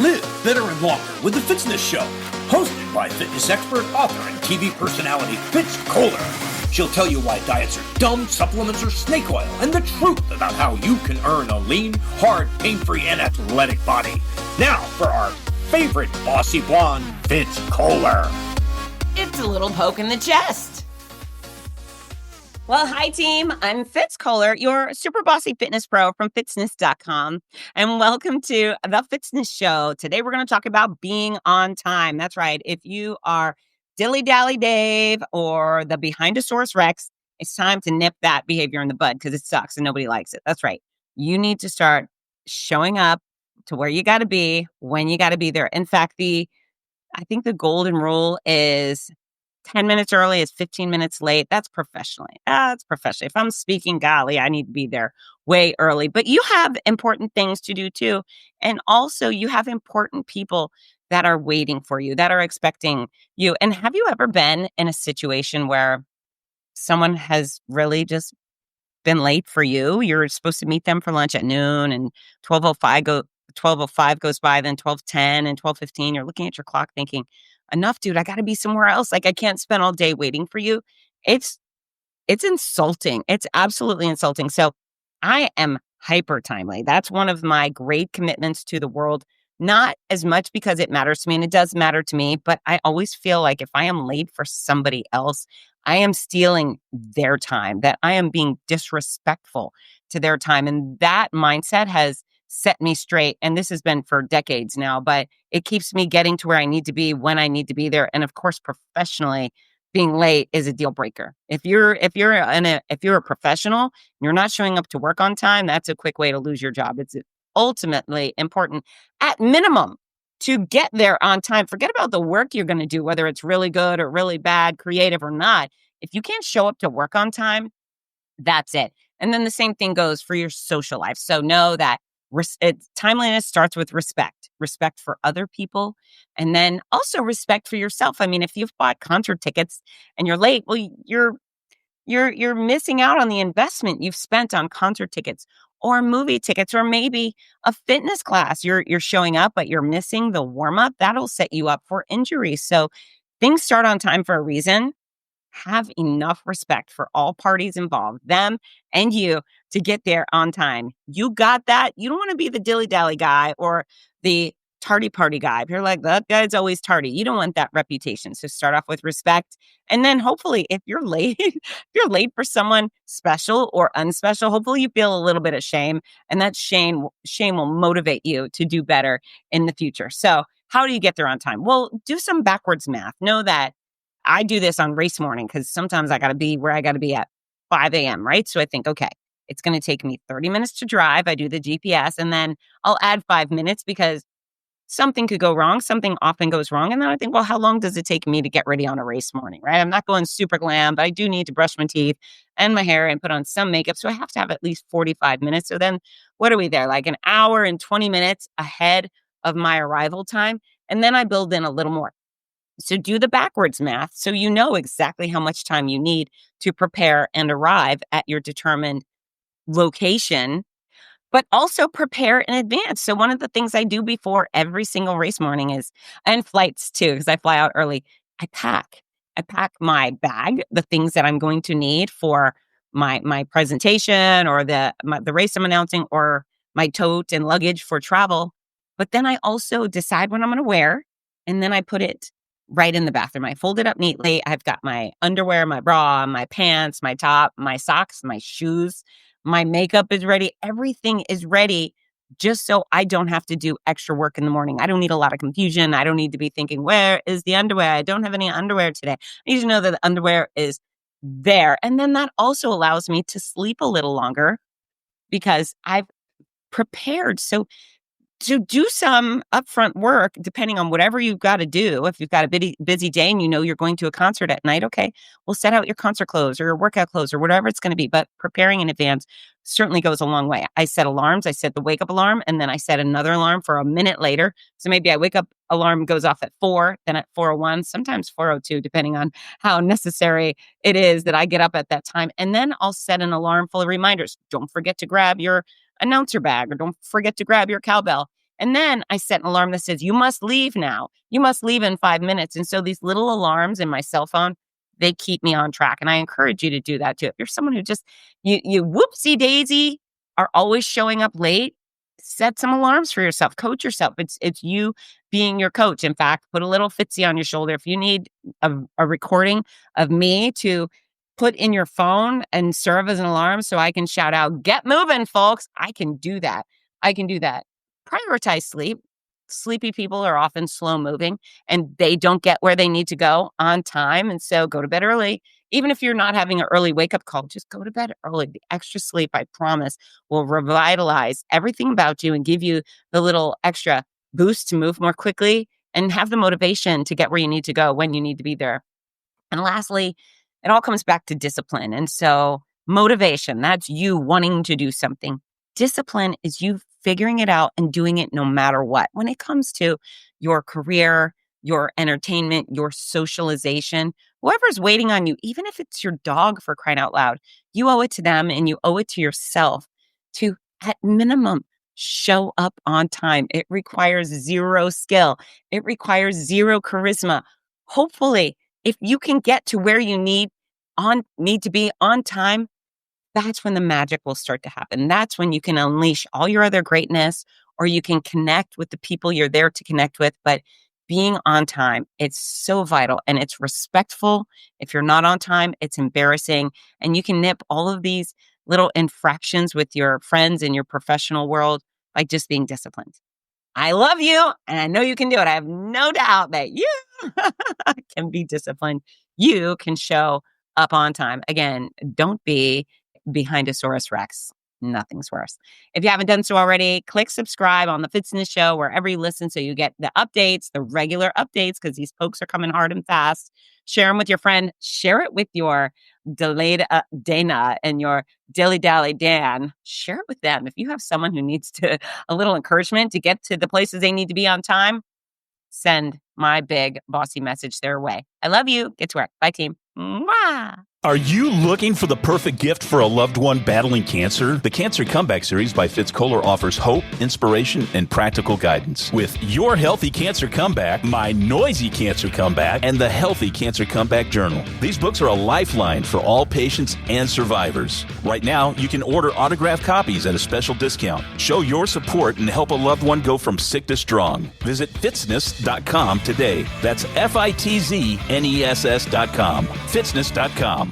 Live better and longer with the Fitzness Show, hosted by fitness expert, author, and TV personality Fitz. She'll tell you why diets are dumb, supplements are snake oil, and the truth about how you can earn a lean, hard, pain-free, and athletic body. Now for our favorite bossy blonde, Fitz. It's a little poke in the chest. Well, hi team, I'm Fitz, your super bossy fitness pro from fitzness.com, and welcome to the Fitzness Show. Today we're going to talk about being on time. That's right. If you are Dilly-Dally Dave or the Behind-a-Saurus Rex, it's time to nip that behavior in the bud because it sucks and nobody likes it. That's right. You need to start showing up to where you got to be when you got to be there. In fact, I think the golden rule is 10 minutes early is 15 minutes late. That's professionally. That's professionally. If I'm speaking, golly, I need to be there way early. But you have important things to do too. And also you have important people that are waiting for you, that are expecting you. And have you ever been in a situation where someone has really just been late for you? You're supposed to meet them for lunch at noon and 12:05 goes by, then 12:10 and 12:15. You're looking at your clock thinking, enough, dude, I got to be somewhere else. Like, I can't spend all day waiting for you. It's insulting. It's absolutely insulting. So I am hyper timely. That's one of my great commitments to the world. Not as much because it matters to me, and it does matter to me, but I always feel like if I am late for somebody else, I am stealing their time, that I am being disrespectful to their time. And that mindset has set me straight. And this has been for decades now, but it keeps me getting to where I need to be when I need to be there. And of course, professionally, being late is a deal breaker. If you're a professional, and you're not showing up to work on time, that's a quick way to lose your job. It's ultimately important, at minimum, to get there on time. Forget about the work you're going to do, whether it's really good or really bad, creative or not. If you can't show up to work on time, that's it. And then the same thing goes for your social life. So know that timeliness starts with respect for other people, and then also respect for yourself. I mean, if you've bought concert tickets and you're late, well, you're missing out on the investment you've spent on concert tickets or movie tickets, or maybe a fitness class. You're showing up, but you're missing the warm up. That'll set you up for injury. So things start on time for a reason. Have enough respect for all parties involved, them and you, to get there on time. You got that. You don't want to be the dilly-dally guy or the tardy party guy. If you're like, that guy's always tardy, you don't want that reputation. So start off with respect. And then hopefully if you're late, if you're late for someone special or unspecial, hopefully you feel a little bit of shame. And that shame will motivate you to do better in the future. So how do you get there on time? Well, do some backwards math. Know that I do this on race morning because sometimes I got to be where I got to be at 5 a.m., right? So I think, okay, it's going to take me 30 minutes to drive. I do the GPS, and then I'll add 5 minutes because something could go wrong. Something often goes wrong. And then I think, well, how long does it take me to get ready on a race morning, right? I'm not going super glam, but I do need to brush my teeth and my hair and put on some makeup. So I have to have at least 45 minutes. So then what are we there? Like an hour and 20 minutes ahead of my arrival time. And then I build in a little more. So do the backwards math so you know exactly how much time you need to prepare and arrive at your determined location, but also prepare in advance. So one of the things I do before every single race morning is, and flights too, because I fly out early, I pack my bag, the things that I'm going to need for my presentation or the race I'm announcing, or my tote and luggage for travel. But then I also decide what I'm going to wear, and then I put it right in the bathroom. I fold it up neatly. I've got my underwear, my bra, my pants, my top, my socks, my shoes, my makeup is ready. Everything is ready just so I don't have to do extra work in the morning. I don't need a lot of confusion. I don't need to be thinking, where is the underwear? I don't have any underwear today. I need to know that the underwear is there. And then that also allows me to sleep a little longer because I've prepared. So to do some upfront work, depending on whatever you've got to do. If you've got a busy day and you know you're going to a concert at night, okay, well, set out your concert clothes or your workout clothes or whatever it's going to be. But preparing in advance certainly goes a long way. I set alarms. I set the wake up alarm, and then I set another alarm for a minute later. So maybe I wake up, alarm goes off at 4, then at 4:01, sometimes 4:02, depending on how necessary it is that I get up at that time. And then I'll set an alarm full of reminders. Don't forget to grab your announcer bag, or don't forget to grab your cowbell. And then I set an alarm that says, you must leave now. You must leave in 5 minutes. And so these little alarms in my cell phone, they keep me on track. And I encourage you to do that too. If you're someone who just, you whoopsie daisy are always showing up late, set some alarms for yourself. Coach yourself. It's you being your coach. In fact, put a little Fitzy on your shoulder. If you need a recording of me to put in your phone and serve as an alarm so I can shout out, get moving, folks, I can do that. I can do that. Prioritize sleep. Sleepy people are often slow moving and they don't get where they need to go on time. And so go to bed early. Even if you're not having an early wake up call, just go to bed early. The extra sleep, I promise, will revitalize everything about you and give you the little extra boost to move more quickly and have the motivation to get where you need to go when you need to be there. And lastly, it all comes back to discipline. And so motivation, that's you wanting to do something. Discipline is you figuring it out and doing it no matter what. When it comes to your career, your entertainment, your socialization, whoever's waiting on you, even if it's your dog, for crying out loud, you owe it to them and you owe it to yourself to, at minimum, show up on time. It requires zero skill. It requires zero charisma. Hopefully, if you can get to where you need to be on time, that's when the magic will start to happen. That's when you can unleash all your other greatness, or you can connect with the people you're there to connect with. But being on time, it's so vital and it's respectful. If you're not on time, it's embarrassing. And you can nip all of these little infractions with your friends in your professional world by just being disciplined. I love you, and I know you can do it. I have no doubt that you can be disciplined. You can show up on time. Again, don't be behind a Saurus Rex. Nothing's worse. If you haven't done so already, click subscribe on the Fitzness Show wherever you listen so you get the updates, the regular updates, because these pokes are coming hard and fast. Share them with your friend. Share it with your delayed Dana and your dilly-dally Dan. Share it with them. If you have someone who needs a little encouragement to get to the places they need to be on time, send my big bossy message their way. I love you. Get to work. Bye, team. Mwah! Are you looking for the perfect gift for a loved one battling cancer? The Cancer Comeback Series by Fitz offers hope, inspiration, and practical guidance. With Your Healthy Cancer Comeback, My Noisy Cancer Comeback, and The Healthy Cancer Comeback Journal. These books are a lifeline for all patients and survivors. Right now, you can order autographed copies at a special discount. Show your support and help a loved one go from sick to strong. Visit fitzness.com today. That's FITZNESS.com. Fitzness.com.